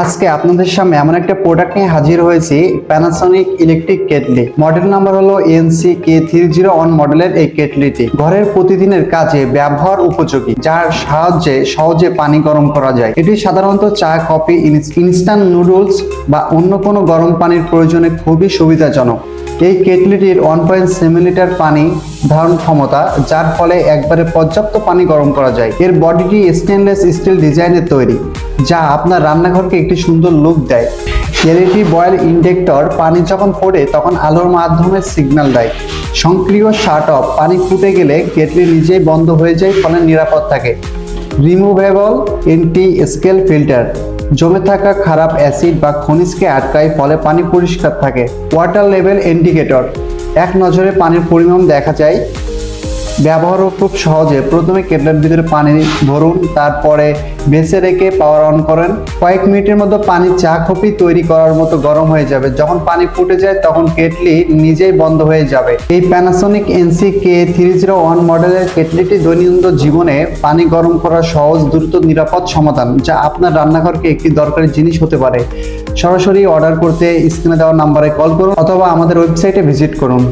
আজকে আপনাদের সামনে এমন একটা প্রোডাক্ট নিয়ে হাজির হয়েছি, Panasonic electric kettle. Model number হলো NC-K301 মডেলের এই কেটলিটি ঘরের প্রতিদিনের কাজে ব্যবহার উপযোগী, যার সাহায্যে সহজে পানি গরম করা যায়। এটি সাধারণত চা, কফি, ইনস্ট্যান্ট নুডলস বা অন্য কোনো গরম পানির প্রয়োজনে খুবই সুবিধাজনক। এই কেটলিটির 1.7 লিটার পানি ধারণ ক্ষমতা, যার ফলে একবারে পর্যাপ্ত পানি গরম করা যায়। এর বডিটি স্টেনলেস স্টিল ডিজাইনের তৈরি, যা আপনার রান্নাঘরকে একটি সুন্দর লুক দেয়। এলইডি বয়েল ইন্ডেক্টর পানি যখন ফোটে তখন আলোর মাধ্যমে সিগন্যাল দেয়। সক্রিয় শাট অফ, পানি ফুটে গেলে কেটলি নিজেই বন্ধ হয়ে যায়, ফলে নিরাপদ থাকে। রিমুভেবল এন্টি স্কেল ফিল্টার, জমে থাকা খারাপ অ্যাসিড বা খনিজকে আটকায়, ফলে পানি পরিষ্কার থাকে। ওয়াটার লেভেল ইন্ডিকেটর, এক নজরে পানির পরিমাণ দেখা যায়। ব্যবহারও খুব সহজে। প্রথমে কেটলির ভিতরে পানি ভরুন, তারপরে বেছে রেখে পাওয়ার অন করেন। কয়েক মিনিটের মধ্যে পানি চা কফি তৈরি করার মতো গরম হয়ে যাবে। যখন পানি ফুটে যায় তখন কেটলি নিজেই বন্ধ হয়ে যাবে। এই প্যানাসোনিক NC-K301 মডেলের কেটলিটি দৈনন্দিন জীবনে পানি গরম করার সহজ, দ্রুত, নিরাপদ সমাধান, যা আপনার রান্নাঘরকে একটি দরকারি জিনিস হতে পারে। সরাসরি অর্ডার করতে স্ক্রিনে দেওয়া নাম্বারে কল করুন অথবা আমাদের ওয়েবসাইটে ভিজিট করুন।